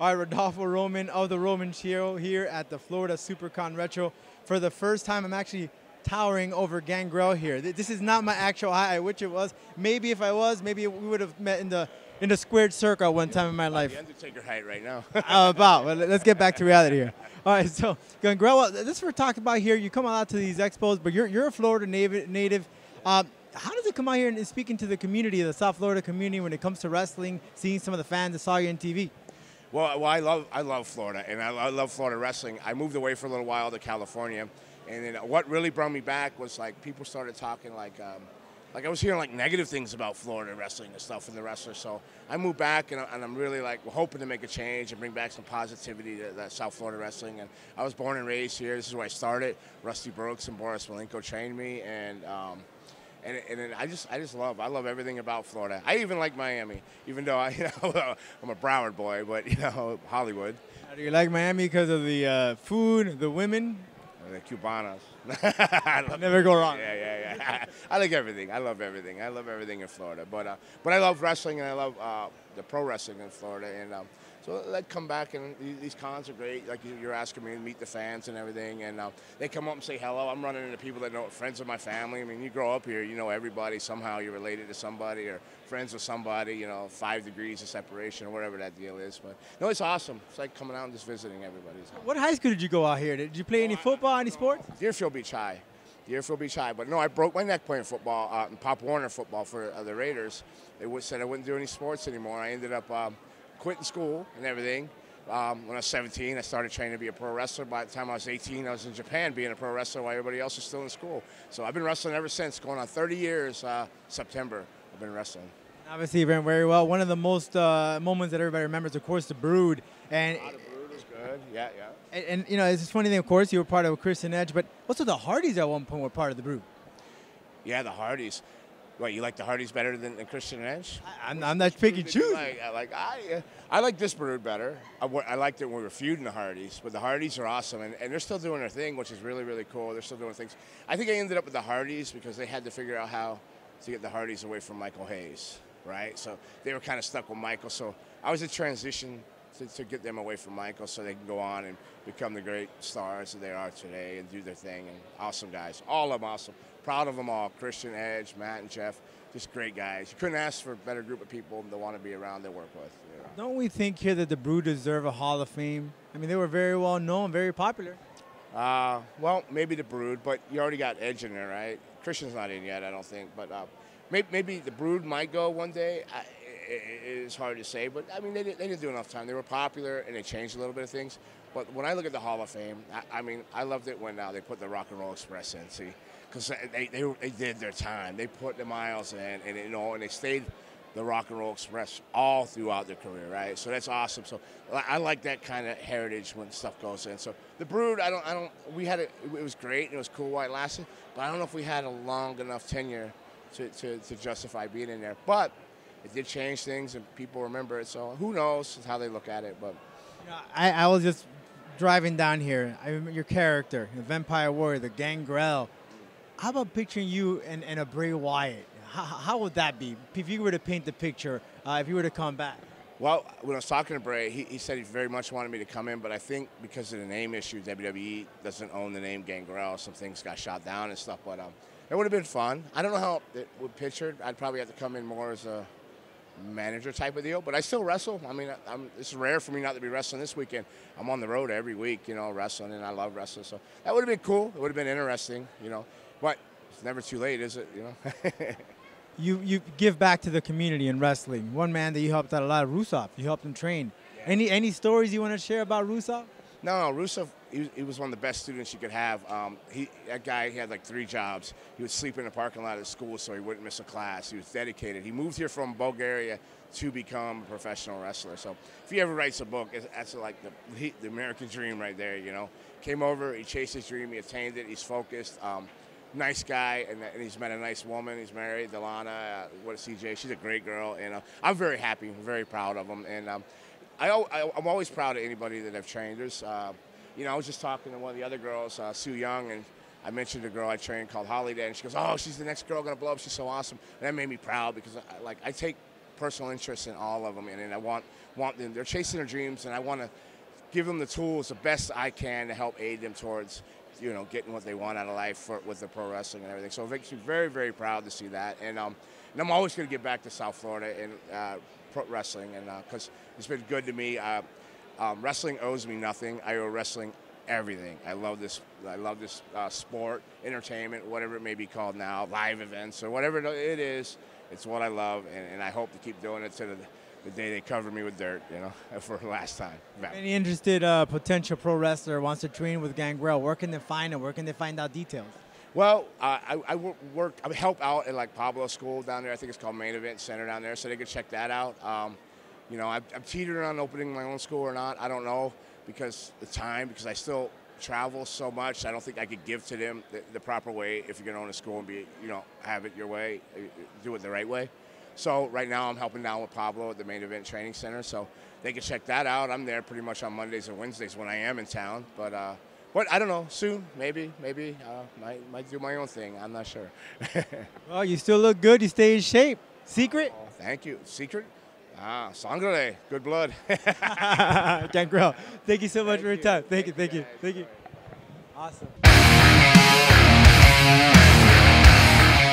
All right, Rodolfo Roman of the Roman Show here at the Florida Supercon Retro. For the first time, I'm actually towering over Gangrel here. This is not my actual height. I wish it was. Maybe if I was, maybe we would have met in the squared circle one time in my life. The Undertaker height right now. About. Well, let's get back to reality here. All right, so Gangrel, this is what we're talking about here. You come out to these expos, but you're a Florida native. How does it come out here and speaking to the community, the South Florida community, when it comes to wrestling, seeing some of the fans that saw you on TV? Well, I love Florida, and I love Florida wrestling. I moved away for a little while to California, and then what really brought me back was like people started talking like I was hearing like negative things about Florida wrestling and stuff from the wrestlers. So I moved back, and I'm really like hoping to make a change and bring back some positivity to that South Florida wrestling. And I was born and raised here. This is where I started. Rusty Brooks and Boris Malenko trained me, and I love everything about Florida. I even like Miami, even though I'm a Broward boy, but Hollywood. Do you like Miami because of the food, the women? The Cubanas. Never go wrong. Yeah. I like everything. I love everything. I love everything in Florida. But I love wrestling, and I love the pro wrestling in Florida. And so let's come back, and these cons are great. Like you're asking me to meet the fans and everything, and they come up and say hello. I'm running into people that know friends of my family. I mean, you grow up here, you know everybody. Somehow you're related to somebody or friends with somebody. 5 degrees of separation or whatever that deal is. But no, it's awesome. It's like coming out and just visiting everybody. What high school did you go out here? Did you play any football, any sports? Deerfield Beach High. But no, I broke my neck playing football, in Pop Warner football for the Raiders. They said I wouldn't do any sports anymore. I ended up quitting school and everything. When I was 17, I started training to be a pro wrestler. By the time I was 18, I was in Japan being a pro wrestler while everybody else was still in school. So I've been wrestling ever since, going on 30 years, September, I've been wrestling. Obviously, you ran very well. One of the most moments that everybody remembers, of course, the Brood. And the Brood was good, yeah. And it's this funny thing, of course, you were part of Christian Edge, but also the Hardys at one point were part of the Brood. Yeah, the Hardys. What, you like the Hardys better than Christian Edge? I'm not picking choose. I like this Brood better. I liked it when we were feuding the Hardys, but the Hardys are awesome, and they're still doing their thing, which is really, really cool. They're still doing things. I think I ended up with the Hardys because they had to figure out how to get the Hardys away from Michael Hayes, right? So they were kind of stuck with Michael. So I was a transition to get them away from Michael so they can go on and become the great stars that they are today and do their thing. And awesome guys. All of them awesome. Proud of them all. Christian, Edge, Matt, and Jeff. Just great guys. You couldn't ask for a better group of people to want to be around to work with. Don't we think here that the Brood deserve a Hall of Fame? I mean, they were very well known, very popular. Well, maybe the Brood, but you already got Edge in there, right? Christian's not in yet, I don't think. But maybe the Brood might go one day. It's hard to say, but I mean, they didn't do enough time. They were popular, and they changed a little bit of things. But when I look at the Hall of Fame, I mean, I loved it when they put the Rock and Roll Express in, see, because they did their time. They put the miles in, and they stayed the Rock and Roll Express all throughout their career, right? So that's awesome. So I like that kind of heritage when stuff goes in. So the Brood, it was great, and it was cool while it lasted, but I don't know if we had a long enough tenure to justify being in there. But it did change things, and people remember it. So who knows how they look at it? But I was just driving down here. I remember your character, the Vampire Warrior, the Gangrel. How about picturing you and a Bray Wyatt? How would that be if you were to paint the picture? If you were to come back? Well, when I was talking to Bray, he said he very much wanted me to come in, but I think because of the name issue, WWE doesn't own the name Gangrel. Some things got shot down and stuff, but it would have been fun. I don't know how it would picture. I'd probably have to come in more as a manager type of deal, but I still wrestle. I mean, it's rare for me not to be wrestling this weekend. I'm on the road every week, wrestling, and I love wrestling. So that would have been cool. It would have been interesting, but it's never too late, is it? You give back to the community in wrestling. One man that you helped out a lot, Rusev. You helped him train. Yeah. Any stories you want to share about Rusev? No, Rusev, he was one of the best students you could have. That guy, he had like 3 jobs. He would sleep in the parking lot of school so he wouldn't miss a class. He was dedicated. He moved here from Bulgaria to become a professional wrestler. So if he ever writes a book, that's like the American dream right there, Came over, he chased his dream, he attained it, he's focused. Nice guy, and he's met a nice woman. He's married, Delana, CJ. She's a great girl, and I'm very happy, very proud of him. And I'm always proud of anybody that I've trained. There's, I was just talking to one of the other girls, Sue Young, and I mentioned a girl I trained called Holiday, and she goes, "Oh, she's the next girl gonna blow up. She's so awesome." And that made me proud because I take personal interest in all of them, and I want them. They're chasing their dreams, and I want to give them the tools the best I can to help aid them towards, getting what they want out of life with the pro wrestling and everything. So it makes me very, very proud to see that, and I'm always going to get back to South Florida and pro wrestling, and because it's been good to me. Wrestling owes me nothing. I owe wrestling everything. I love this sport, entertainment, whatever it may be called now, live events or whatever it is. It's what I love, and I hope to keep doing it to the day they cover me with dirt, for the last time. Any interested potential pro wrestler wants to train with Gangrel, where can they find him? Where can they find out details? Well, I help out at like Pablo's school down there. I think it's called Main Event Center down there, so they could check that out. I'm teetering on opening my own school or not. I don't know because I still travel so much. I don't think I could give to them the proper way if you're going to own a school and have it your way, do it the right way. So right now I'm helping down with Pablo at the Main Event Training Center, so they can check that out. I'm there pretty much on Mondays and Wednesdays when I am in town, but I don't know, soon, maybe, might do my own thing. I'm not sure. Well, you still look good. You stay in shape. Secret? Oh, thank you. Secret? Sangre, good blood. Gangrel, thank you so much for your time. Thank you. Awesome.